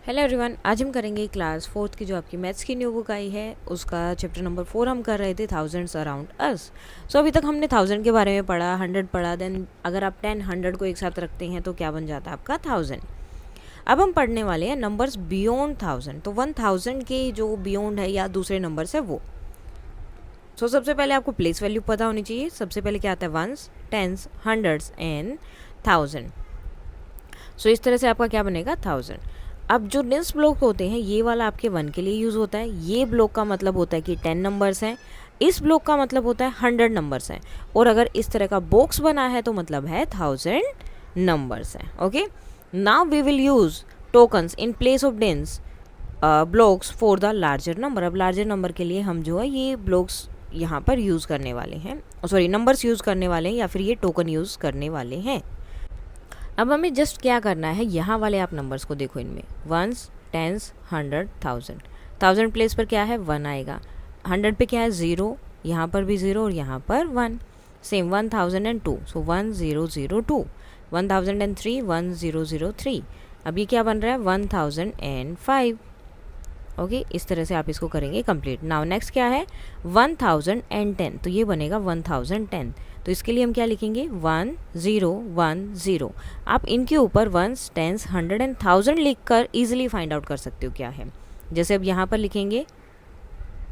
Hello everyone, आज हम करेंगे क्लास फोर्थ की जो आपकी मैथ्स की न्यू बुक आई है उसका चैप्टर नंबर 4 हम कर रहे थे थाउजेंड्स अराउंड अस। सो अभी तक हमने 1000 के बारे में पढ़ा, 100 पढ़ा, देन अगर आप 10 100 को एक साथ रखते हैं तो क्या बन जाता है आपका 1000। अब हम पढ़ने वाले हैं नंबर्स बियॉन्ड 1000, तो 1000 के जो बियॉन्ड है या दूसरे नंबर्स है वो। सो सबसे पहले आपको प्लेस वैल्यू पता होनी चाहिए। सबसे पहले क्या आता है, वंस, टेंस, हंड्रेड्स एंड 1000। सो इस तरह से आपका क्या बनेगा 1000। अब जो नेक्स्ट ब्लॉक होते हैं ये वाला आपके 1 के लिए यूज़ होता है। ये ब्लॉक का मतलब होता है कि 10 नंबर्स हैं। इस ब्लॉक का मतलब होता है 100 नंबर्स हैं। और अगर इस तरह का बॉक्स बना है तो मतलब है 1000 नंबर्स हैं। Okay, now we will use tokens in place of dense blocks for the larger number. अब लार्जर नंबर के लिए हम जो है ये ब्लॉक्स यहाँ पर यूज़ करने वाले हैं, सॉरी नंबर्स यूज़ करने वाले हैं या फिर ये टोकन यूज़ करने वाले हैं। अब हमें जस्ट क्या करना है, यहाँ वाले आप नंबर्स को देखो, इनमें वंस, टेंस, 100, 1000। 1000 प्लेस पर क्या है 1 आएगा, 100 पे क्या है 0, यहाँ पर भी 0 और यहाँ पर 1। सेम 1002, सो 1002, 1003, 1003। अब ये क्या बन रहा है 1005। ओके, इस तरह से आप इसको करेंगे कंप्लीट। नाउ नेक्स्ट क्या है 1010, तो ये बनेगा 1010। तो इसके लिए हम क्या लिखेंगे 1010। आप इनके ऊपर वंस, टेंस, 100 एंड 1000 लिख कर ईजिली फाइंड आउट कर सकते हो क्या है। जैसे अब यहाँ पर लिखेंगे,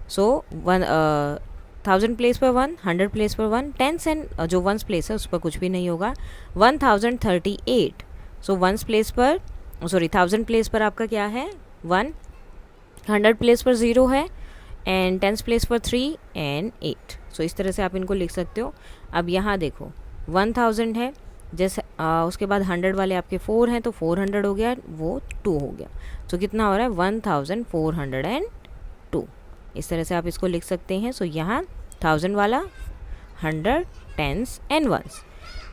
सो 1000 प्लेस पर 1, 100 प्लेस पर 1, टेंस एंड जो वंस प्लेस है उस पर कुछ भी नहीं होगा। 1038, सो वंस प्लेस पर, सॉरी 1000 प्लेस पर आपका क्या है 1, 100 प्लेस पर 0 है एंड टेंस प्लेस पर 3 एंड 8। सो इस तरह से आप इनको लिख सकते हो। अब यहाँ देखो 1000 है, जैसे उसके बाद 100 वाले आपके 4 हैं तो 400 हो गया, वो 2 हो गया। तो कितना हो रहा है 1402। इस तरह से आप इसको लिख सकते हैं। सो यहाँ 1000 वाला 100, टेंस एंड वंस।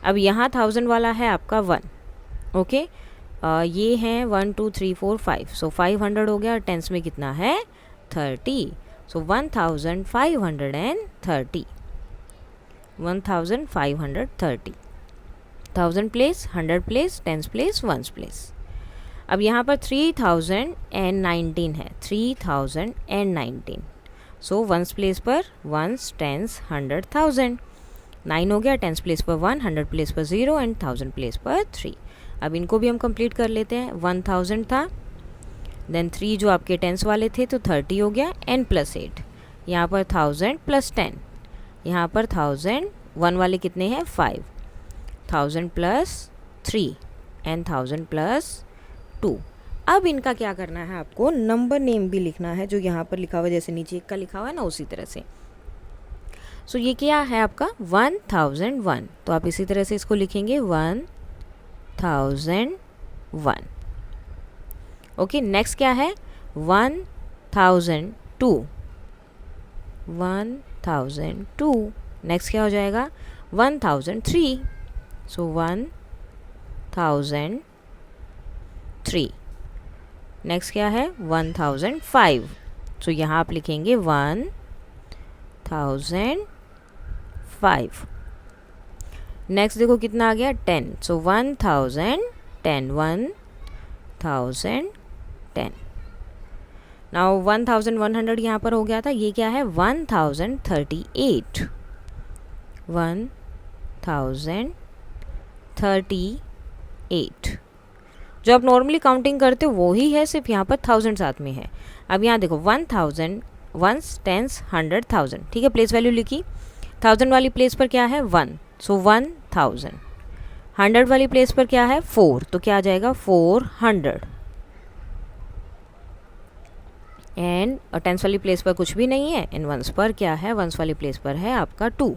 अब यहाँ 1000 वाला है आपका 1। ओके, ये हैं 1 2 3 4 5, सो 500 हो गया। टेंस में कितना है 30, सो 1530, 1530। 1000 place, 100 place, tens place, ones place. अब यहाँ पर 3019 है, 3019। सो वंस प्लेस पर वंस, टेंस, 100, 1000। 9 हो गया, टेंस प्लेस पर 1, 100 प्लेस पर 0 एंड 1000 प्लेस पर 3। अब इनको भी हम कंप्लीट कर लेते हैं। 1000 था, देन 3 जो आपके टेंस वाले थे तो 30 हो गया, एन प्लस 8। यहाँ पर 1000 प्लस 10, यहाँ पर 1000, 1 वाले कितने हैं 5, 1000 प्लस 3 एंड 1000 प्लस 2। अब इनका क्या करना है, आपको नंबर नेम भी लिखना है जो यहाँ पर लिखा हुआ है, जैसे नीचे एक का लिखा हुआ है ना उसी तरह से। सो ये क्या है आपका 1001, तो आप इसी तरह से इसको लिखेंगे 1001। ओके, नेक्स्ट क्या है 1002, 1002। नेक्स्ट क्या हो जाएगा 1003, सो 1003। नेक्स्ट क्या है 1005, सो यहाँ आप लिखेंगे 1005। नेक्स्ट देखो कितना आ गया 10, सो 1010, 1010। नाउ 1100 यहाँ पर हो गया था, ये क्या है 1038, 1038। जो आप नॉर्मली काउंटिंग करते हो वो ही है, सिर्फ यहाँ पर 1000 साथ में है। अब यहाँ देखो 1000, वंस, टेंस, 100, 1000, ठीक है, प्लेस वैल्यू लिखी। 1000 वाली प्लेस पर क्या है 1, सो 1000। 100 वाली प्लेस पर क्या है 4, तो क्या आ जाएगा 400। एंड टेंस वाली प्लेस पर कुछ भी नहीं है, एंड वंस पर क्या है, वंस वाली प्लेस पर है आपका 2,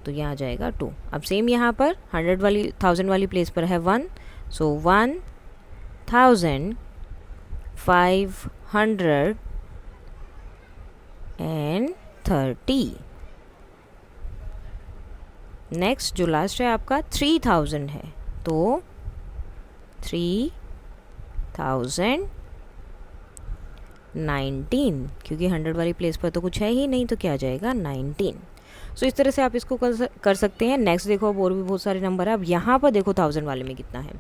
तो यहाँ आ जाएगा 2। अब सेम यहाँ पर 100 वाली, 1000 वाली प्लेस पर है 1, सो 1530। नेक्स्ट जो लास्ट है आपका 3000 है, तो 3019, क्योंकि 100 वाली प्लेस पर तो कुछ है ही नहीं, तो क्या आ जाएगा 19। सो इस तरह से आप इसको कर सकते हैं। नेक्स्ट देखो अब और भी बहुत सारे नंबर है। अब यहाँ पर देखो 1000 वाले में कितना है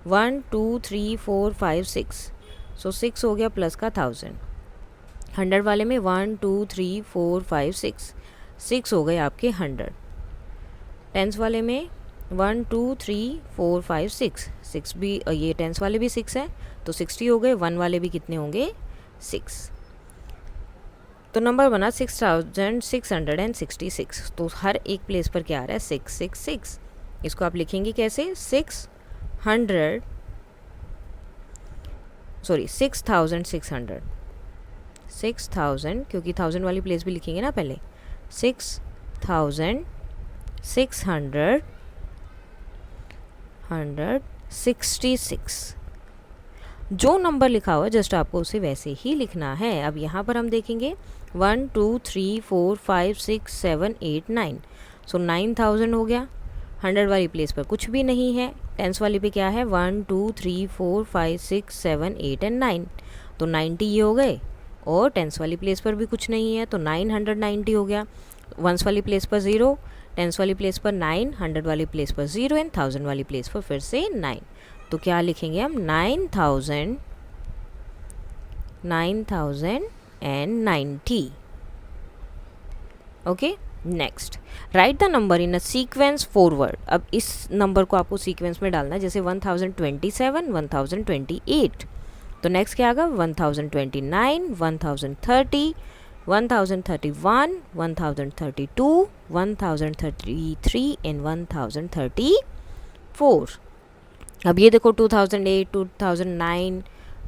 1 2 3 4 5 6, सो 6 हो गया प्लस का 1000। 100 वाले में 1 2 3 4 5 6, 6 हो गए आपके 100। टेंस वाले में 1 2 3 4 5 6, 6 भी ये टेंस वाले भी 6 है तो 60 हो गए। 1 वाले भी कितने होंगे 6, तो नंबर बना 6666। तो हर एक प्लेस पर क्या आ रहा है 666। इसको आप लिखेंगे कैसे 6600 6000, क्योंकि 1000 वाली प्लेस भी लिखेंगे ना पहले। 6666 जो नंबर लिखा हुआ है जस्ट आपको उसे वैसे ही लिखना है। अब यहाँ पर हम देखेंगे 1 2 3 4 5 6 7 8 9, सो 9000 हो गया। 100 वाली प्लेस पर कुछ भी नहीं है। टेंस वाली पे क्या है 1 2 3 4 5 6 7 8 एंड 9, तो 90 ये हो गए। और टेंस वाली प्लेस पर भी कुछ नहीं है तो 990 हो गया। वंस वाली प्लेस पर 0, टेंस वाली प्लेस पर 9, 100 वाली प्लेस पर 0 एंड 1000 वाली प्लेस पर फिर से 9, तो क्या लिखेंगे हम 9090। Okay, next right the number in a sequence forward. अब इस नंबर को आपको सीक्वेंस में डालना है, जैसे 1027 1028, तो नेक्स्ट क्या आएगा 1029 1030 1031 1032 1033 एंड 1034। अब ये देखो 2008 2009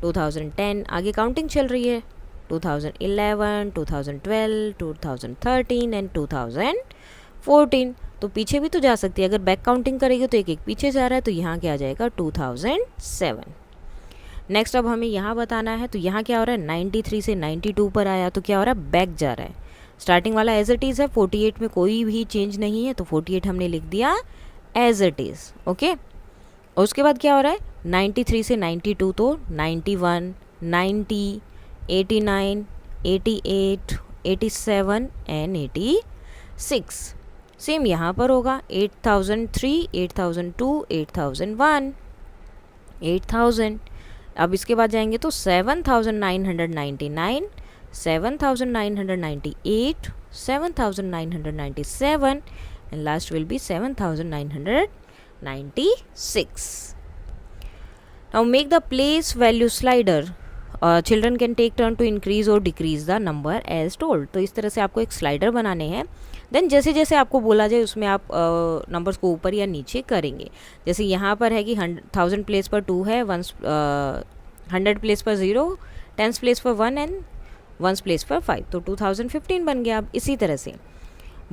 2010 आगे काउंटिंग चल रही है, 2011 2012 2013 एंड 2014, तो पीछे भी तो जा सकती है। अगर बैक काउंटिंग करेगी तो एक एक पीछे जा रहा है, तो यहाँ क्या आ जाएगा 2007। नेक्स्ट अब हमें यहाँ बताना है, तो यहाँ क्या हो रहा है 93 से 92 पर आया, तो क्या हो रहा है बैक जा रहा है। स्टार्टिंग वाला एज इट इज़ है, 48 में कोई भी चेंज नहीं है तो 48 हमने लिख दिया एज इट इज़। ओके, और उसके बाद क्या हो रहा है 93 से 92, तो 91 90 89 88 87 एंड 86। सेम यहाँ पर होगा 8003 8002 8001 8000। अब इसके बाद जाएंगे तो 7999 7998 7997 and last will be 7996। Now make the place value slider. Children can take turn to increase or decrease the number as told. तो इस तरह से आपको एक स्लाइडर बनाने हैं। देन जैसे जैसे आपको बोला जाए उसमें आप नंबर्स को ऊपर या नीचे करेंगे। जैसे यहाँ पर है कि 1000 प्लेस पर 2 है, 100 प्लेस पर 0, 10 प्लेस पर 1 एंड 1 प्लेस पर 5, तो 2015 बन गया। अब इसी तरह से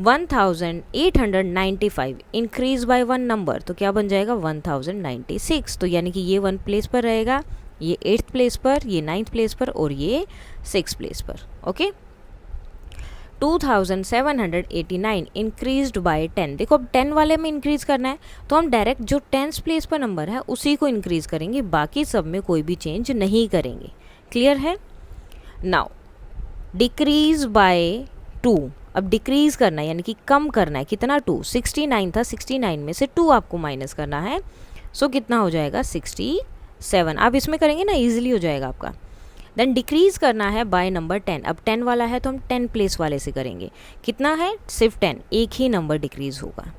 1895 इंक्रीज बाय 1 नंबर, तो क्या बन जाएगा 1096, तो यानी कि ये 1 प्लेस पर रहेगा, ये 8th प्लेस पर, ये 9th प्लेस पर और ये 6th प्लेस पर। Okay, 2789 increased by 10। देखो अब 10 वाले में इंक्रीज करना है तो हम डायरेक्ट जो 10th प्लेस पर नंबर है उसी को इंक्रीज करेंगे, बाकी सब में कोई भी चेंज नहीं करेंगे। क्लियर है। नाउ डिक्रीज बाय 2, अब डिक्रीज करना है यानी कि कम करना है। कितना 2, 69 था, 69 में से 2 आपको माइनस करना है, सो कितना हो जाएगा 67। आप इसमें करेंगे ना इजीली हो जाएगा आपका। देन डिक्रीज करना है बाय नंबर 10। अब 10 वाला है तो हम 10 प्लेस वाले से करेंगे। कितना है सिर्फ 10, एक ही नंबर डिक्रीज होगा।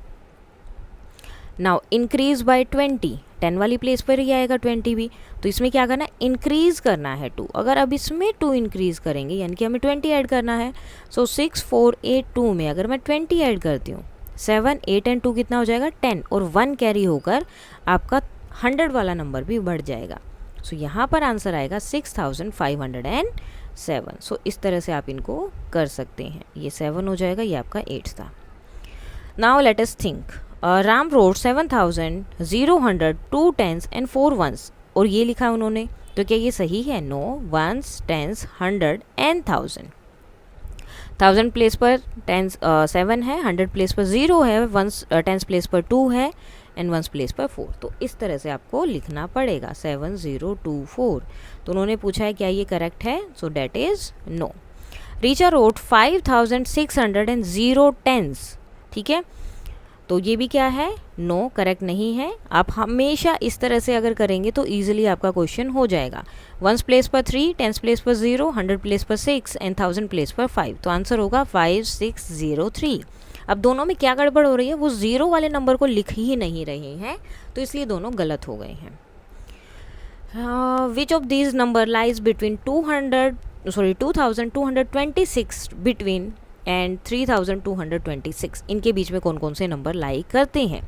नाउ इंक्रीज बाय 20, 10 वाली प्लेस पर ही आएगा 20 भी, तो इसमें क्या करना है इंक्रीज करना है 2। अगर अब इसमें 2 इंक्रीज करेंगे यानी कि हमें 20 ऐड करना है, सो 6482 में अगर मैं 20 ऐड करती हूँ, 7 8 एंड 2 कितना हो जाएगा 10, और 1 कैरी होकर आपका 100 वाला नंबर भी बढ़ जाएगा। सो यहाँ पर आंसर आएगा 6507। सो इस तरह से आप इनको कर सकते हैं। ये 7 हो जाएगा, ये आपका 8 था। Now let us think. Ram road 7000 0 100 2 10s and 4 1s, और ये लिखा है उन्होंने, तो क्या ये सही है? No, 1s 10s 100 and 1000। 1000 place पर 7 है, 100 प्लेस पर 0 है, 10s प्लेस पर 2 है एंड 1s प्लेस पर 4। तो इस तरह से आपको लिखना पड़ेगा 7024। तो उन्होंने पूछा है क्या ये करेक्ट है, so date is no. Richa road 5600 and 0 10s, ठीक है। तो ये भी क्या है, नो, करेक्ट नहीं है। आप हमेशा इस तरह से अगर करेंगे तो ईजिली आपका क्वेश्चन हो जाएगा। 1s प्लेस पर 3, 10s प्लेस पर 0, 100 प्लेस पर 6 एंड 1000 प्लेस पर 5। तो आंसर होगा 5603। अब दोनों में क्या गड़बड़ हो रही है, वो ज़ीरो वाले नंबर को लिख ही नहीं रहे हैं, तो इसलिए दोनों गलत हो गए हैं। Which of these number lies between 2226 between and 3226, इनके बीच में कौन कौन से नंबर लाई करते हैं।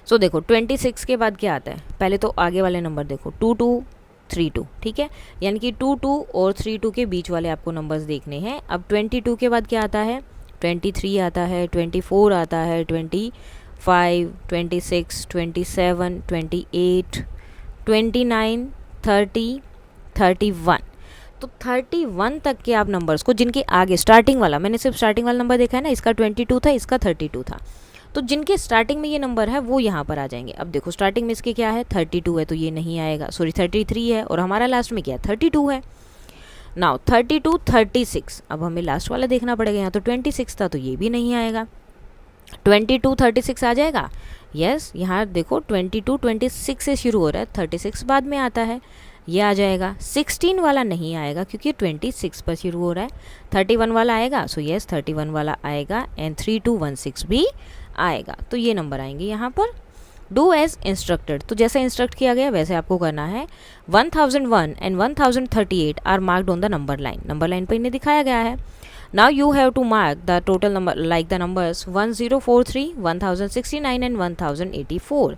सो देखो 26 के बाद क्या आता है, पहले तो आगे वाले नंबर देखो 2232, ठीक है, यानी कि 22 और 32 के बीच वाले आपको नंबर्स देखने हैं। अब 22 के बाद क्या आता है, 23 आता है, 24 आता है, 25, 26, 27, 28, 29, 30, 31। तो 31 तक के आप नंबर्स को, जिनके आगे स्टार्टिंग वाला, मैंने सिर्फ स्टार्टिंग वाला नंबर देखा है ना, इसका 22 था, इसका 32 था, तो जिनके स्टार्टिंग में ये नंबर है वो यहाँ पर आ जाएंगे। अब देखो स्टार्टिंग में इसके क्या है, 32 है, तो ये नहीं आएगा, सॉरी 33 है, और हमारा लास्ट में क्या है, 32 है। नाउ 32, 36, अब हमें लास्ट वाला देखना पड़ेगा, यहाँ तो 26 था, तो ये भी नहीं आएगा। 22, 36 आ जाएगा, यस, यहाँ देखो 22, 26 से शुरू हो रहा है, 36 बाद में आता है, ये आ जाएगा। 16 वाला नहीं आएगा क्योंकि 26 पर शुरू हो रहा है। 31 वाला आएगा, सो यस 31 वाला आएगा, एंड 3216 भी आएगा, तो ये नंबर आएंगे यहाँ पर। डू एज इंस्ट्रक्टेड, तो जैसे इंस्ट्रक्ट किया गया वैसे आपको करना है। 1001 and 1038 are marked on the number line, number line पर इन्हें दिखाया गया है। Now you have to mark the total number like the numbers 1043, 1069 and 1084।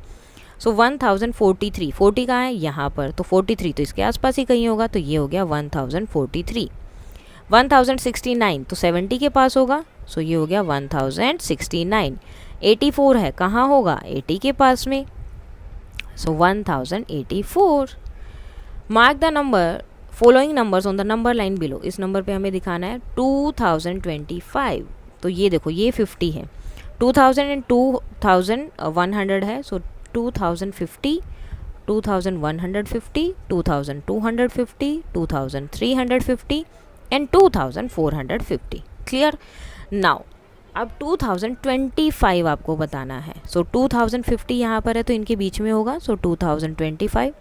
So 1043, 40 कहाँ है, यहाँ पर, तो 43 तो इसके आसपास ही कहीं होगा, तो ये हो गया 1043। 1069 तो 70 के पास होगा, सो ये हो गया 1069। 84 है, कहाँ होगा, 80 के पास में, सो 1084। Mark the number following numbers on the number line below, इस नंबर पे हमें दिखाना है 2025। तो ये देखो ये 50 है, 2000 एंड 2100 है, सो 2050, 2150, 2250, 2350 एंड 2450। क्लियर। नाउ अब 2025 आपको बताना है, सो 2050 यहाँ पर है तो इनके बीच में होगा, सो 2025।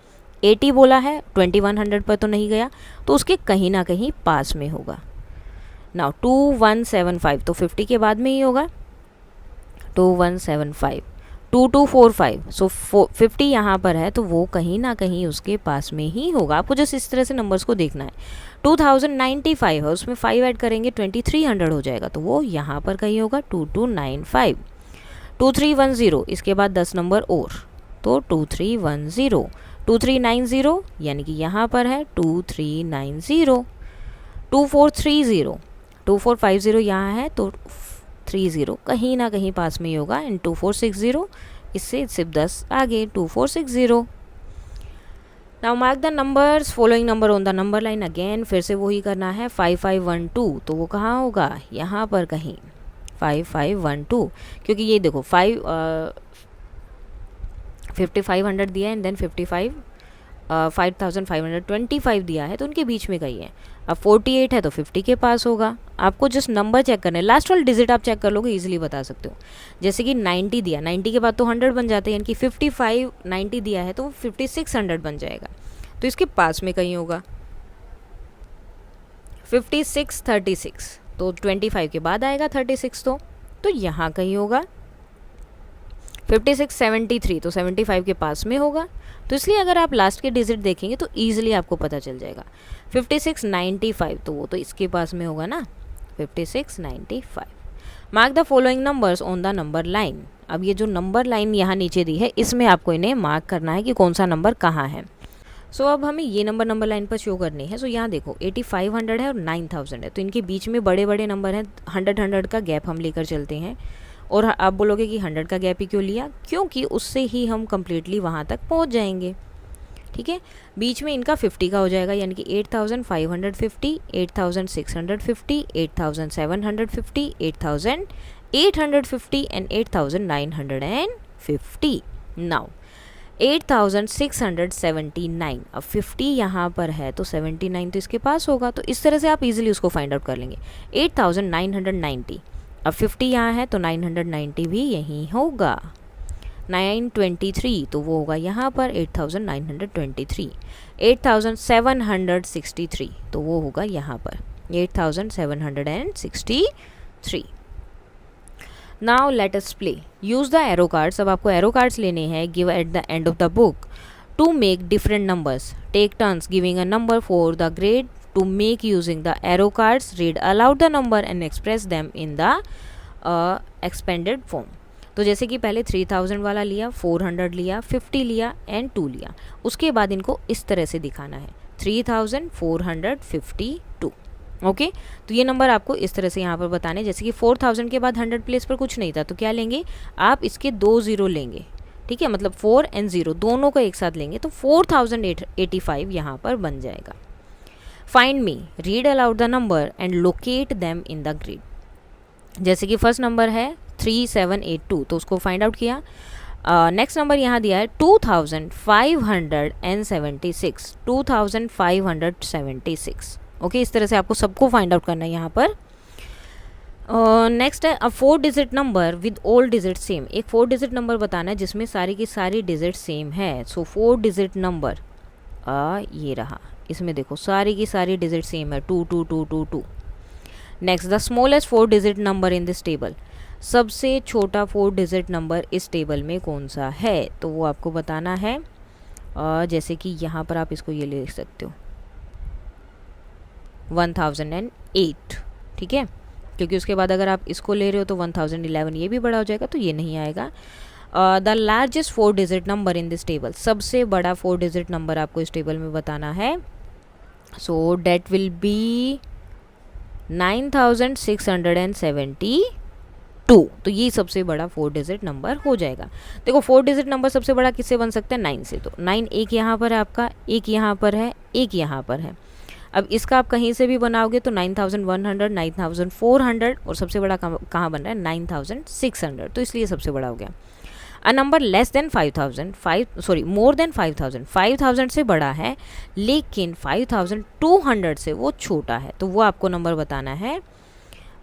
80 बोला है, 2100 पर तो नहीं गया, तो उसके कहीं ना कहीं पास में होगा। नाउ 2175 तो 50 के बाद में ही होगा, 2175। 2245, सो 50 यहाँ पर है तो वो कहीं ना कहीं उसके पास में ही होगा। आपको जस्ट इस तरह से नंबर्स को देखना है। 2095 है, उसमें 5 ऐड करेंगे 2300 हो जाएगा, तो वो यहाँ पर कहीं होगा, 2295। 2310, इसके बाद 10 नंबर और, तो 2310। 2390 यानी कि यहाँ पर है 2390। 2430, 2450 यहाँ है तो 30 कहीं ना कहीं पास में ही होगा, एंड 2460 इससे सिर्फ 10 आगे, 2460। Now mark the numbers following number on the number line again, फिर से वही करना है। 5512 तो वो कहाँ होगा, यहाँ पर कहीं 5512, क्योंकि ये देखो 5500 दिया है एंड देन 5525 दिया है, तो उनके बीच में कहीं है। अब 48 है तो 50 के पास होगा। आपको जस्ट नंबर चेक करना है, लास्ट वाला डिजिट आप चेक कर लोगे, इजीली बता सकते हो। जैसे कि 90 दिया, 90 के बाद तो 100 बन जाते हैं, यानी कि 55 90 दिया है तो 5600 बन जाएगा, तो इसके पास में कहीं होगा। 5636 तो 25 के बाद आएगा 36, तो यहाँ कहीं होगा। 5673 तो 75 के पास में होगा, तो इसलिए अगर आप लास्ट के डिजिट देखेंगे तो ईजिली आपको पता चल जाएगा। 5695 तो वो तो इसके पास में होगा ना, 5695। Mark the following numbers on the number line. अब ये जो नंबर लाइन यहाँ नीचे दी है, इसमें आपको इन्हें मार्क करना है कि कौन सा नंबर कहाँ है। सो अब हमें ये नंबर लाइन पर शो करने हैं। सो यहाँ देखो 8500 है और 9000 है, तो इनके बीच में बड़े बड़े नंबर हैं, 100 का गैप हम लेकर चलते हैं। और आप बोलोगे कि 100 का गैप ही क्यों लिया, क्योंकि उससे ही हम कम्प्लीटली वहाँ तक पहुँच जाएंगे। ठीक है, बीच में इनका 50 का हो जाएगा, यानी कि 8550, 8650, 8750, 8850 एंड 8950। नाउ 8679, अब 50 यहाँ पर है तो 79 तो इसके पास होगा, तो इस तरह से आप इजीली उसको फाइंड आउट कर लेंगे। 8990, अब 50 यहाँ है तो 990 भी यहीं होगा। 923 तो वो होगा यहाँ पर 8923। 8763 तो वो होगा यहाँ पर 8763। Now let us play. Use the arrow cards. अब आपको एरो कार्ड्स लेने हैं give at the end of the book to make different numbers. Take turns giving a number for the grade to make using the arrow cards. Read aloud the number and express them in the expanded form. तो जैसे कि पहले 3000 वाला लिया, 400 लिया, 50 लिया and 2 लिया, उसके बाद इनको इस तरह से दिखाना है 3452। ओके, तो ये नंबर आपको इस तरह से यहाँ पर बताने, जैसे कि 4000 के बाद 100 प्लेस पर कुछ नहीं था तो क्या लेंगे आप, इसके 2 ज़ीरो लेंगे, ठीक है, मतलब 4 एंड 0 दोनों को एक साथ लेंगे तो 4085 यहाँ पर बन जाएगा। Find me, read aloud the number and locate them in the grid. जैसे कि फर्स्ट नंबर है 3782 तो उसको फाइंड आउट किया। नेक्स्ट नंबर यहाँ दिया है 2576, 2576। ओके, इस तरह से आपको सबको फाइंड आउट करना है यहाँ पर। नेक्स्ट है अ 4 digit number with all digit same. एक 4 डिजिट नंबर बताना है जिसमें सारी की सारी डिजिट सेम है। सो 4 डिजिट नंबर ये रहा, इसमें देखो सारी की सारी डिजिट सेम है 22222। Next the smallest 4 digit number in this table. सबसे छोटा 4 डिजिट नंबर इस टेबल में कौन सा है, तो वो आपको बताना है। जैसे कि यहाँ पर आप इसको ये ले सकते हो 1008, ठीक है, क्योंकि उसके बाद अगर आप इसको ले रहे हो तो 1011 ये भी बड़ा हो जाएगा तो ये नहीं आएगा। The largest 4 digit number in this table. सबसे बड़ा 4 डिजिट नंबर आपको इस टेबल में बताना है। So date will be 9672। तो ये सबसे बड़ा 4 डिजिट नंबर हो जाएगा। देखो 4 डिजिट नंबर सबसे बड़ा किससे बन सकता है, 9 से। तो 9 एक यहाँ पर है आपका, एक यहाँ पर है, एक यहाँ पर है। अब इसका आप कहीं से भी बनाओगे तो 9100, 9400 और सबसे बड़ा कहाँ बन रहा है 9600, तो इसलिए सबसे बड़ा हो गया। A number less than 5000, more than 5000 से बड़ा है लेकिन 5200 से वो छोटा है, तो वो आपको नंबर बताना है।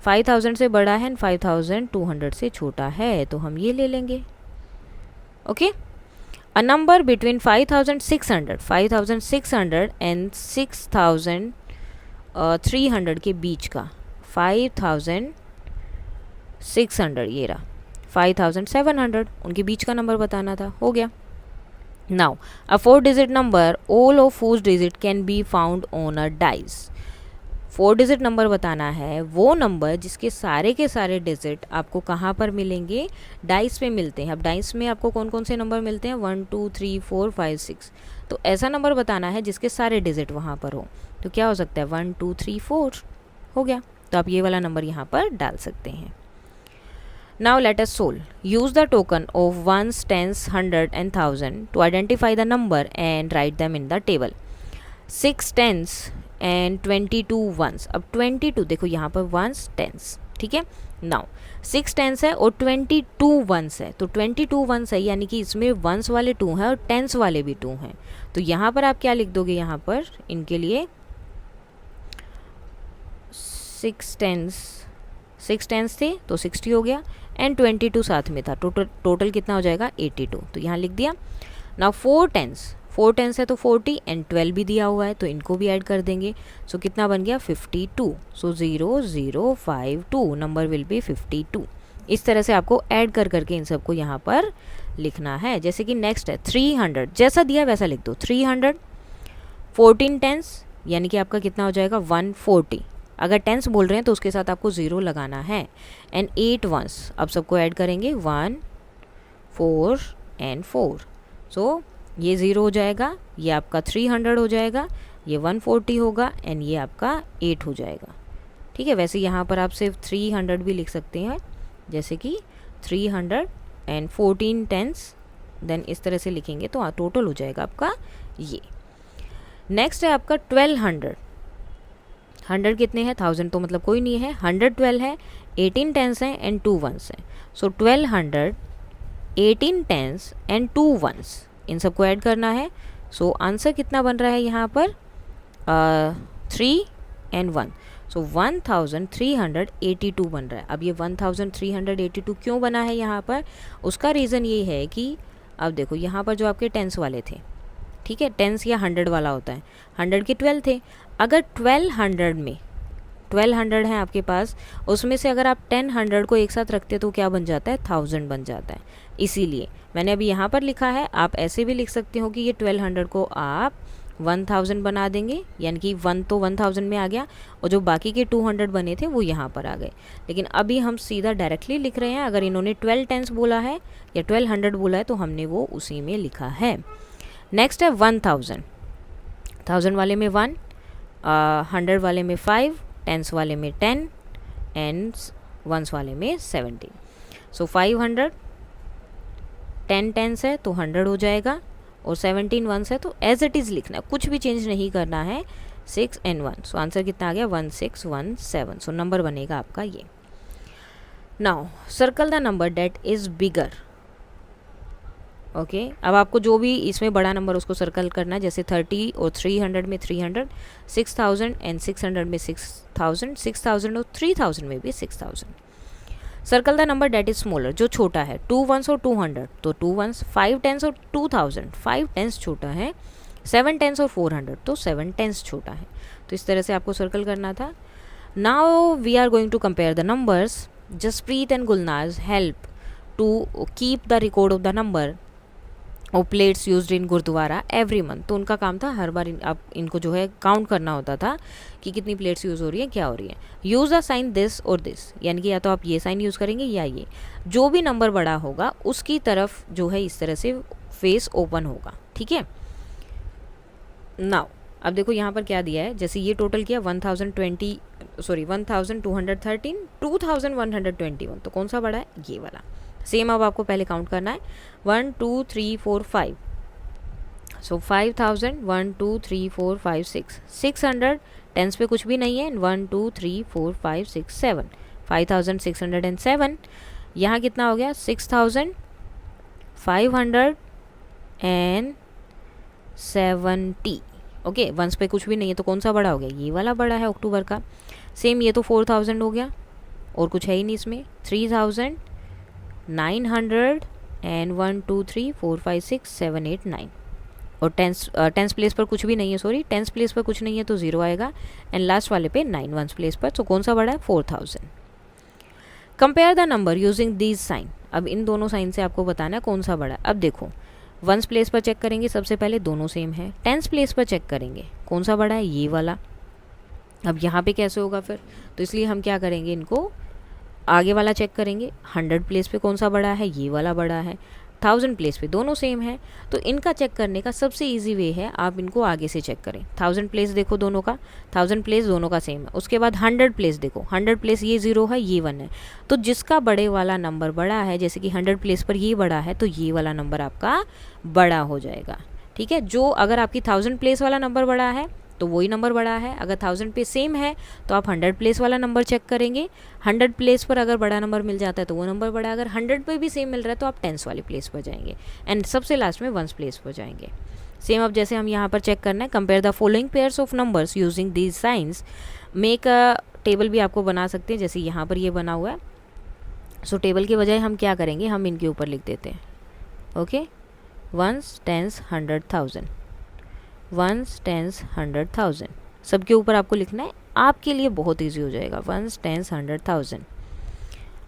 5000 से बड़ा है, 5200 से छोटा है, तो हम ये ले लेंगे। Okay, a number between 5600 and 6300 के बीच का 5600, ये रहा 5700, उनके बीच का नंबर बताना था, हो गया। Now a 4 digit number all of whose digit can be found on a dice. 4 digit number बताना है वो नंबर जिसके सारे के सारे डिजिट आपको कहाँ पर मिलेंगे, डाइस पे मिलते हैं। अब डाइस में आपको कौन कौन से नंबर मिलते हैं, 1 2 3 4 5 6, तो ऐसा नंबर बताना है जिसके सारे डिजिट वहाँ पर हो। तो क्या हो सकता है 1 2 3 4, हो गया। तो आप ये वाला नंबर यहाँ पर डाल सकते हैं। Now let us solve. Use the token of 1s, 10s, 100 and 1000 to identify the number and write them in the table. 6 10s and 22 1s। अब 22 देखो यहाँ पर 1s 10s, ठीक है। नाउ 6 10s है और 22 1s है, तो 22 1s है यानी कि इसमें 1s वाले 2 हैं और 10s वाले भी 2 हैं। तो यहाँ पर आप क्या लिख दोगे, यहाँ पर इनके लिए 6 10s थे तो 60 हो गया एंड 22 साथ में था, टोटल कितना हो जाएगा 82, तो यहाँ लिख दिया। नाउ 4 10s है तो 40 एंड 12 भी दिया हुआ है तो इनको भी ऐड कर देंगे। सो कितना बन गया 52। सो 0052 नंबर विल बी 52। इस तरह से आपको ऐड कर करके इन सबको यहाँ पर लिखना है। जैसे कि नेक्स्ट है 300, जैसा दिया वैसा लिख दो। 300 14 10s यानी कि आपका कितना हो जाएगा 140। अगर 10s बोल रहे हैं तो उसके साथ आपको 0 लगाना है। एंड 8 1s, अब सबको ऐड करेंगे 1 4 एंड 4। सो ये 0 हो जाएगा, ये आपका 300 हो जाएगा, ये 140 होगा एंड ये आपका 8 हो जाएगा, ठीक है। वैसे यहाँ पर आप सिर्फ 300 भी लिख सकते हैं, जैसे कि 300 एंड 14 10s, देन इस तरह से लिखेंगे तो टोटल हो जाएगा आपका ये। नेक्स्ट है आपका 1200। 100 कितने हैं, 1000 तो मतलब कोई नहीं है, 112 है, 18 10s हैं एंड 2 1s हैं। सो 1200 18 10s एंड 2 1s, इन सबको ऐड करना है। सो आंसर कितना बन रहा है यहाँ पर 3 एंड 1। सो 1382 बन रहा है। अब ये 1382 क्यों बना है यहाँ पर, उसका रीज़न ये है कि अब देखो यहाँ पर जो आपके टेंस वाले थे, ठीक है, टेंस या 100 वाला होता है, 100 के 12 थे। अगर 1200 में 1200 है आपके पास, उसमें से अगर आप 1000 को एक साथ रखते तो क्या बन जाता है, 1000 बन जाता है। इसीलिए मैंने अभी यहाँ पर लिखा है, आप ऐसे भी लिख सकते हो कि ये 1200 को आप 1000 बना देंगे, यानी कि 1 तो 1000 में आ गया और जो बाकी के 200 बने थे वो यहाँ पर आ गए। लेकिन अभी हम सीधा डायरेक्टली लिख रहे हैं, अगर इन्होंने 12 टेंस बोला है या 1200 बोला है तो हमने वो उसी में लिखा है। नेक्स्ट है 1000, 1000 वाले में 1, 100 वाले में 5, टेंस वाले में 10 एंड वंस वाले में 17। सो 500, 10 टेंस है तो 100 हो जाएगा और 17 वंस है तो एज इट इज़ लिखना है, कुछ भी चेंज नहीं करना है, 6 एंड 1। सो आंसर कितना आ गया, 1617। सो नंबर बनेगा आपका ये। Now circle the number that is bigger. Okay, अब आपको जो भी इसमें बड़ा नंबर उसको सर्कल करना है, जैसे 30 और 300 में 300, 6000 एंड 600 में 6000, 6000 और 3000 में भी 6000। Circle the number that is smaller, जो छोटा है, 2 वंस और 200 तो 2 वंस, 5 टेंस और 2000, 5 टेंस छोटा है, 7 टेंस और 400 तो 7 टेंस छोटा है। तो इस तरह से आपको सर्कल करना था। Now we are going to compare the numbers. Jaspreet and Gulnaz help to keep the record of the number और plates used in gurdwara every month. तो उनका काम था हर बार आप इनको जो है काउंट करना होता था कि कितनी प्लेट्स यूज़ हो रही है, क्या हो रही है। यूज़ द साइन दिस और दिस, यानी कि या तो आप ये साइन यूज़ करेंगे या ये, जो भी नंबर बड़ा होगा उसकी तरफ जो है इस तरह से फेस ओपन होगा, ठीक है। नाउ अब देखो यहाँ पर क्या दिया है, जैसे ये टोटल किया 1213, 2121, तो कौन सा बड़ा है, ये वाला। सेम अब आपको पहले काउंट करना है, 1 2 3 4 5, सो 5000, 1 2 3 4 5 6, 600 टेंस पे कुछ भी नहीं है, 1 2 3 4 5 6 7, 5607। यहाँ कितना हो गया, 6570। ओके, वंस पे कुछ भी नहीं है तो कौन सा बड़ा हो गया, ये वाला बड़ा है अक्टूबर का। सेम ये तो 4000 हो गया और कुछ है ही नहीं इसमें, 3900 एंड 1 2 3 4 5 6 7 8 9, और टेंस प्लेस पर कुछ भी नहीं है, सॉरी टेंस प्लेस पर कुछ नहीं है तो 0 आएगा, एंड लास्ट वाले पे 9 वंस प्लेस पर। तो कौन सा बड़ा है, 4000। Compare the number using these sign. अब इन दोनों साइन से आपको बताना है कौन सा बड़ा है। अब देखो वंस प्लेस पर चेक करेंगे, सबसे पहले दोनों सेम है। टेंस प्लेस पर चेक करेंगे कौन सा बड़ा है, ये वाला। अब यहाँ पे कैसे होगा फिर, तो इसलिए हम क्या करेंगे, इनको आगे वाला चेक करेंगे। 100 प्लेस पे कौन सा बड़ा है, ये वाला बड़ा है। 1000 प्लेस पे दोनों सेम है, तो इनका चेक करने का सबसे इजी वे है आप इनको आगे से चेक करें। 1000 प्लेस देखो दोनों का, 1000 प्लेस दोनों का सेम है। उसके बाद 100 प्लेस देखो, 100 प्लेस ये 0 है, ये 1 है, तो जिसका बड़े वाला नंबर बड़ा है, जैसे कि 100 प्लेस पर ये बड़ा है तो ये वाला नंबर आपका बड़ा हो जाएगा, ठीक है। जो अगर आपकी 1000 प्लेस वाला नंबर बड़ा है तो वही नंबर बड़ा है। अगर 1000 पे सेम है तो आप 100 प्लेस वाला नंबर चेक करेंगे, 100 प्लेस पर अगर बड़ा नंबर मिल जाता है तो वो नंबर बड़ा है। अगर 100 पे भी सेम मिल रहा है तो आप टेंस वाली प्लेस पर जाएंगे, एंड सबसे लास्ट में वंस प्लेस पर जाएंगे। सेम अब जैसे हम यहाँ पर चेक करना है, compare the following pairs of numbers using these signs. Make a table भी आपको बना सकते हैं, जैसे यहाँ पर ये बना हुआ है। सो टेबल के बजाय हम क्या करेंगे, हम इनके ऊपर लिख देते हैं, okay, ones tens 100,000, ones tens 100,000, सबके ऊपर आपको लिखना है, आपके लिए बहुत इजी हो जाएगा। Ones tens 100,000,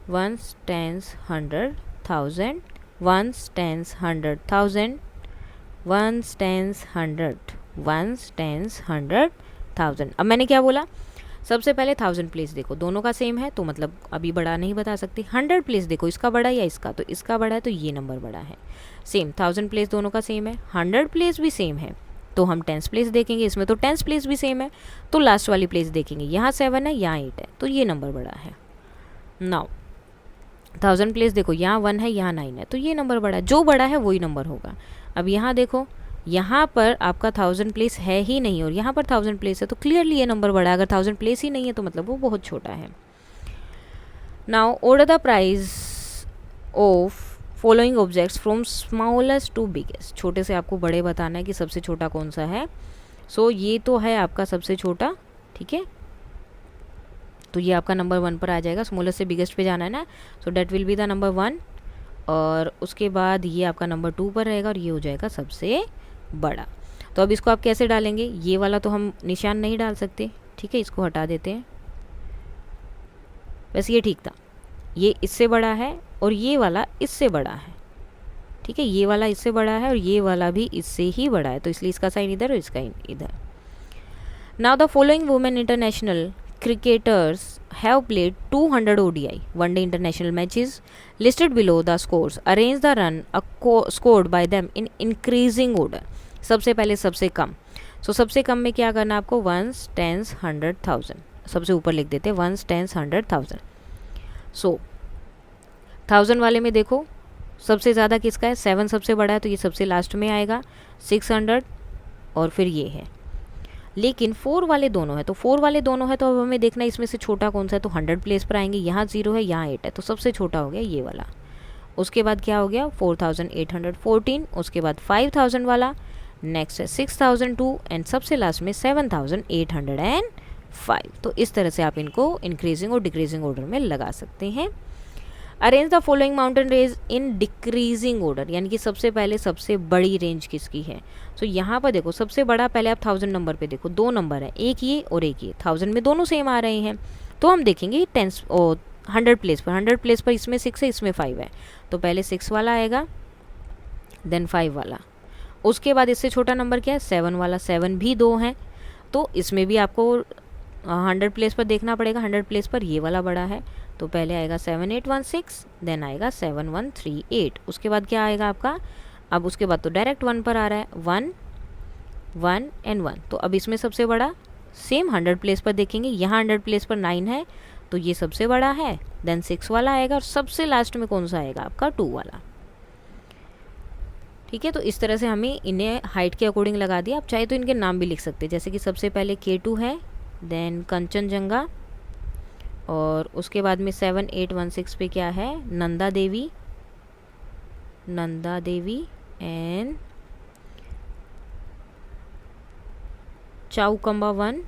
ones tens 100,000, ones tens 100,000, ones tens 100, ones tens 100,000। अब मैंने क्या बोला, सबसे पहले 1000 प्लेस देखो, दोनों का सेम है तो मतलब अभी बड़ा नहीं बता सकते। 100 प्लेस देखो, इसका बड़ा या इसका, तो इसका बड़ा है तो ये नंबर बड़ा है। सेम 1000 प्लेस दोनों का सेम है, 100 प्लेस भी सेम है तो हम टेंस प्लेस देखेंगे, इसमें तो टेंस प्लेस भी सेम है तो लास्ट वाली प्लेस देखेंगे, यहाँ 7 है यहाँ 8 है तो ये नंबर बड़ा है। नाउ 1000 प्लेस देखो, यहाँ 1 है यहाँ 9 है तो ये नंबर बड़ा है, जो बड़ा है वही नंबर होगा। अब यहाँ देखो, यहाँ पर आपका 1000 प्लेस है ही नहीं और यहाँ पर 1000 प्लेस है तो क्लियरली ये नंबर बड़ा है। अगर 1000 प्लेस ही नहीं है तो मतलब वो बहुत छोटा है। Now order the price of following objects from smallest to biggest. छोटे से आपको बड़े बताना है कि सबसे छोटा कौन सा है। सो ये तो है आपका सबसे छोटा, ठीक है, तो ये आपका नंबर 1 पर आ जाएगा, स्मॉलेस्ट से बिगेस्ट पे जाना है ना, so that will be the number 1। और उसके बाद ये आपका नंबर 2 पर रहेगा और ये हो जाएगा सबसे बड़ा। तो अब इसको आप कैसे डालेंगे, ये वाला तो हम निशान नहीं डाल सकते, ठीक है, इसको हटा देते हैं। वैसे ये ठीक था, ये इससे बड़ा है और ये वाला इससे बड़ा है, ठीक है, ये वाला इससे बड़ा है और ये वाला भी इससे ही बड़ा है, तो इसलिए इसका साइन इधर और इसका इधर। Now the following women international cricketers have played 200 ODI one day international matches listed below the scores. Arrange the run scored by them in increasing order. सबसे पहले सबसे कम, so सबसे कम में क्या करना आपको, 1s, 10s, 100,000, सबसे ऊपर लिख देते हैं 1s, 10s, 100,000। सो 1000 वाले में देखो सबसे ज़्यादा किसका है, 7 सबसे बड़ा है तो ये सबसे लास्ट में आएगा, 600 और फिर ये है। लेकिन 4 वाले दोनों है, तो 4 वाले दोनों है तो अब हमें देखना है इसमें से छोटा कौन सा है, तो 100 प्लेस पर आएंगे, यहाँ 0 है यहाँ 8 है, तो सबसे छोटा हो गया ये वाला। उसके बाद क्या हो गया 4814, उसके बाद 5000 वाला, नेक्स्ट है 6002 एंड सबसे लास्ट में 7805। तो इस तरह से आप इनको इंक्रीजिंग और डिक्रीजिंग ऑर्डर में लगा सकते हैं। Arrange the following mountain range in decreasing order, यानी कि सबसे पहले सबसे बड़ी रेंज किसकी है। सो यहाँ पर देखो सबसे बड़ा, पहले आप 1000 नंबर पे देखो, 2 नंबर है, एक ये और एक ये, 1000 में दोनों सेम आ रहे हैं, तो हम देखेंगे 10 और 100 प्लेस पर, 100 प्लेस पर इसमें 6 है इसमें 5 है, तो पहले 6 वाला आएगा देन 5 वाला। उसके बाद इससे छोटा नंबर क्या है 7 वाला, 7 भी 2 हैं, तो इसमें भी आपको 100 प्लेस पर देखना पड़ेगा, 100 प्लेस पर ये वाला बड़ा है, तो पहले आएगा 7816 देन आएगा 7138। उसके बाद क्या आएगा आपका, अब उसके बाद तो डायरेक्ट 1 पर आ रहा है, 1 1 एंड 1, तो अब इसमें सबसे बड़ा सेम 100 प्लेस पर देखेंगे, यहाँ 100 प्लेस पर 9 है तो ये सबसे बड़ा है, देन 6 वाला आएगा और सबसे लास्ट में कौन सा आएगा आपका 2 वाला, ठीक है। तो इस तरह से हमें इन्हें हाइट के अकॉर्डिंग लगा दिया। आप चाहे तो इनके नाम भी लिख सकते हैं, जैसे कि सबसे पहले K2 है, देन कंचनजंगा, और उसके बाद में 7816 पे क्या है नंदा देवी एंड चाउकम्बा 1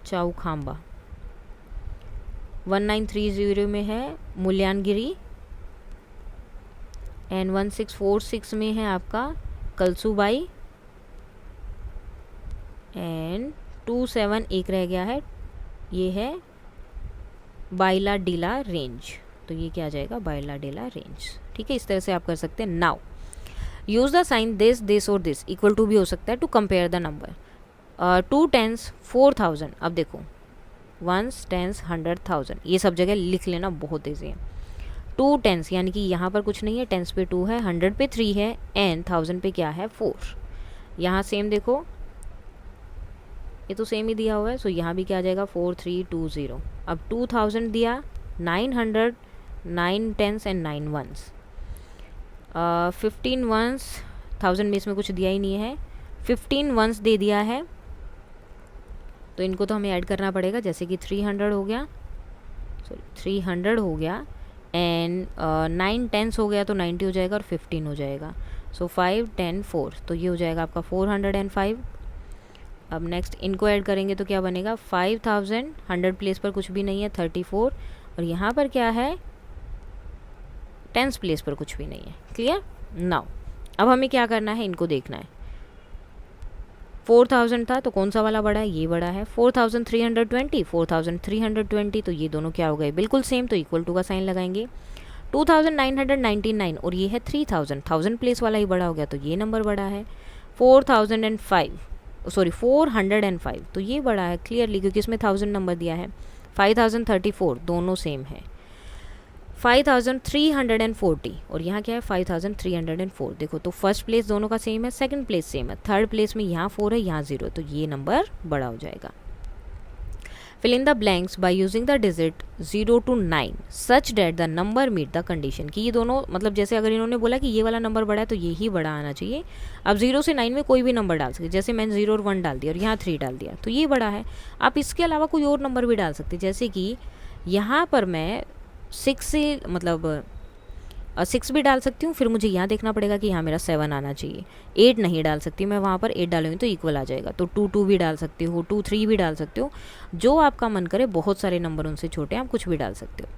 चाउखाम्बा। 1930 में है मुल्यानगिरी एंड 1646 में है आपका कलसूबाई एंड 27 एक रह गया है, ये है बाइलाडेला रेंज, तो ये क्या आ जाएगा बाइलाडेला रेंज, ठीक है। इस तरह से आप कर सकते हैं। Now use the sign this और दिस इक्वल टू भी हो सकता है to compare the number. 2 10s 4000, अब देखो 1s 10s 100,000, ये सब जगह लिख लेना बहुत ईजी है। 2 10s यानी कि यहाँ पर कुछ नहीं है, 10s पे 2 है, 100 पे 3 है एंड 1000 पे क्या है 4। यहाँ सेम देखो ये तो सेम ही दिया हुआ है, सो यहाँ भी क्या आ जाएगा 4320। अब 2000 दिया, 900, 9 10s एंड 9 1s, 15 1s, 1000 में इसमें कुछ दिया ही नहीं है, 15 1s दे दिया है, तो इनको तो हमें ऐड करना पड़ेगा, जैसे कि 300 हो गया, सॉरी 300 हो गया एंड 9 10s हो गया तो 90 हो जाएगा और 15 हो जाएगा, सो 5 10 4, तो ये हो जाएगा आपका 405। अब नेक्स्ट इनको ऐड करेंगे तो क्या बनेगा 5000, 100 प्लेस पर कुछ भी नहीं है 34, और यहाँ पर क्या है 10s प्लेस पर कुछ भी नहीं है। क्लियर। नाउ अब हमें क्या करना है, इनको देखना है। 4000 था तो कौन सा वाला बड़ा है, ये बड़ा है। 4320, 4320, तो ये दोनों क्या हो गए बिल्कुल सेम, तो इक्वल टू का साइन लगाएंगे। 2999 और ये है 3000, 1000 प्लेस वाला ही बड़ा हो गया, तो ये नंबर बड़ा है। 405, तो ये बड़ा है क्लियरली क्योंकि इसमें 1000 नंबर दिया है। 5034, दोनों सेम है। 5340 और यहाँ क्या है 5304, देखो तो फर्स्ट प्लेस दोनों का सेम है, सेकंड प्लेस सेम है, थर्ड प्लेस में यहाँ 4 है यहाँ 0 है, तो ये नंबर बड़ा हो जाएगा। Fill in the blanks by using the digit 0 to 9 such that the number meet the condition, कि ये दोनों मतलब जैसे अगर इन्होंने बोला कि ये वाला नंबर बड़ा है तो ये ही बड़ा आना चाहिए। अब 0 से 9 में कोई भी नंबर डाल सकते, जैसे मैंने 0 और 1 डाल दिया और यहाँ 3 डाल दिया तो ये बड़ा है। आप इसके अलावा कोई और नंबर भी डाल सकते, जैसे कि यहाँ पर मैं 6 से मतलब 6 भी डाल सकती हूँ, फिर मुझे यहाँ देखना पड़ेगा कि यहाँ मेरा 7 आना चाहिए। 8 नहीं डाल सकती मैं, वहाँ पर 8 डालूंगी तो इक्वल आ जाएगा। तो 2 2 भी डाल सकती हो, 2 3 भी डाल सकते हो, जो आपका मन करे। बहुत सारे नंबर उनसे छोटे हैं, आप कुछ भी डाल सकते हो।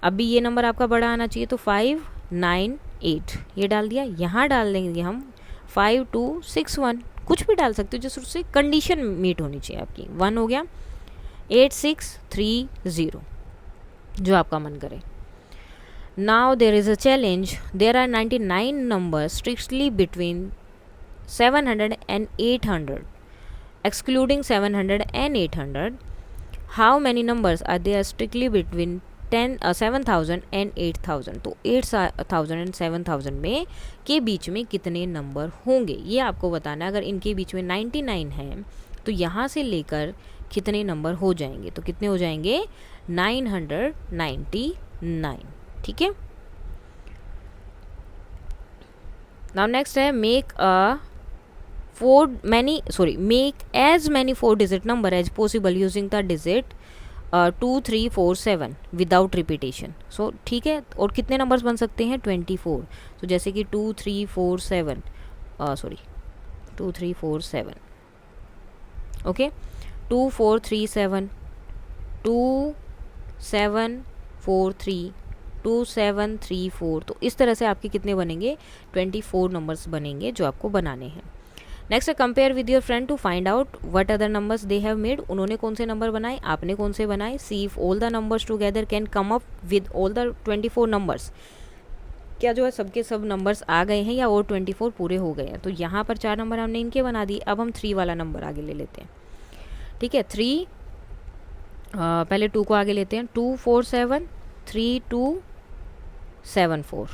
अब भी ये नंबर आपका बड़ा आना चाहिए, तो 5 9 8 ये डाल दिया। यहाँ डाल देंगे हम 5 2 6 1, कुछ भी डाल सकते हो, जिससे उससे कंडीशन मीट होनी चाहिए आपकी। 1 हो गया, 8 6 3 0, जो आपका मन करे। Now there is a challenge. There are 99 numbers strictly between 700 and 800, excluding 700 and 800. How many numbers are there strictly between 7,000 and 8,000? तो 8,000 and 7,000 में के बीच में कितने नंबर होंगे, ये आपको बताना है। अगर इनके बीच में 99 है तो यहाँ से लेकर कितने नंबर हो जाएंगे, तो कितने हो जाएंगे 999। ठीक है। नाउ नेक्स्ट है make as many 4 digit number as possible using the digit 2 3 4 7 without repetition. So ठीक है, और कितने नंबर्स बन सकते हैं 24। तो जैसे कि 2 3 4 7 2 3 4 7, ओके, 2 4 3 7, 2 7 4 3, 2 7 3 4। तो इस तरह से आपके कितने बनेंगे 24 नंबर्स बनेंगे जो आपको बनाने हैं। नेक्स्ट है compare with your friend to find out what other numbers they have made. उन्होंने कौन से नंबर बनाए, आपने कौन से बनाए। See if all the numbers together can come up with all the 24 numbers. क्या जो है सबके सब नंबर्स आ गए हैं या और 24 पूरे हो गए हैं। तो यहाँ पर 4 नंबर हमने इनके बना दिए। अब हम 3 वाला नंबर आगे ले लेते हैं। ठीक है, 3 पहले 2 को आगे लेते हैं। 2 4 7 3 2 7 4,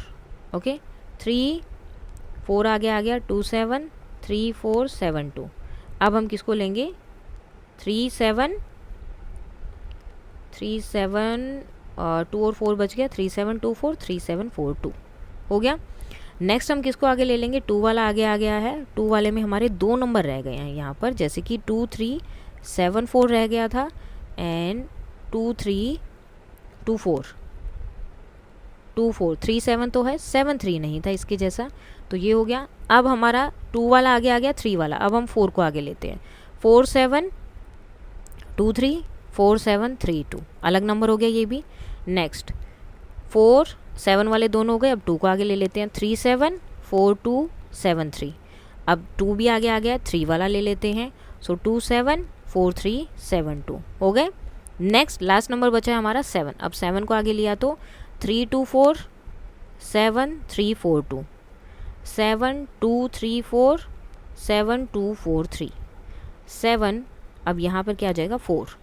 ओके। 3 4 आगे आ गया, 2 7 3 4 7 2। अब हम किसको लेंगे 3 7 2 और 4 बच गया, 3 7 2 4 3 7 4 2 हो गया। नेक्स्ट हम किसको आगे ले लेंगे, 2 वाला आगे आ गया है। 2 वाले में हमारे 2 नंबर रह गए हैं यहाँ पर, जैसे कि 2 3 7 4 रह गया था एंड 2 3 2 4 2 4 3 7 तो है, 7 3 नहीं था इसके जैसा, तो ये हो गया। अब हमारा 2 वाला आगे आ गया, 3 वाला। अब हम 4 को आगे लेते हैं। 4 7 2 3 4 7 3 2, अलग नंबर हो गया ये भी। नेक्स्ट 4 7 वाले दोनों हो गए। अब 2 को आगे ले लेते हैं। 3 7 4 2 7 3। अब 2 भी आगे आ गया, 3 वाला ले लेते हैं। सो 2 7 4 3 7 2 हो गए। नेक्स्ट लास्ट नंबर बचा है हमारा 7। अब 7 को आगे लिया तो 3 2 4 7 3 4 2, 7 2 3 4 7 2 4 3 7। अब यहाँ पर क्या आ जाएगा 4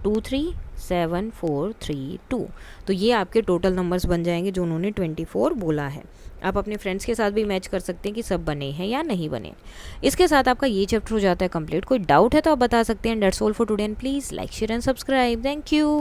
2 3 7 4 3 2। तो ये आपके टोटल नंबर्स बन जाएंगे जो उन्होंने 24 बोला है। आप अपने फ्रेंड्स के साथ भी मैच कर सकते हैं कि सब बने हैं या नहीं बने। इसके साथ आपका ये चैप्टर हो जाता है कंप्लीट। कोई डाउट है तो आप बता सकते हैं। That's all for today and please like share and subscribe. Thank you.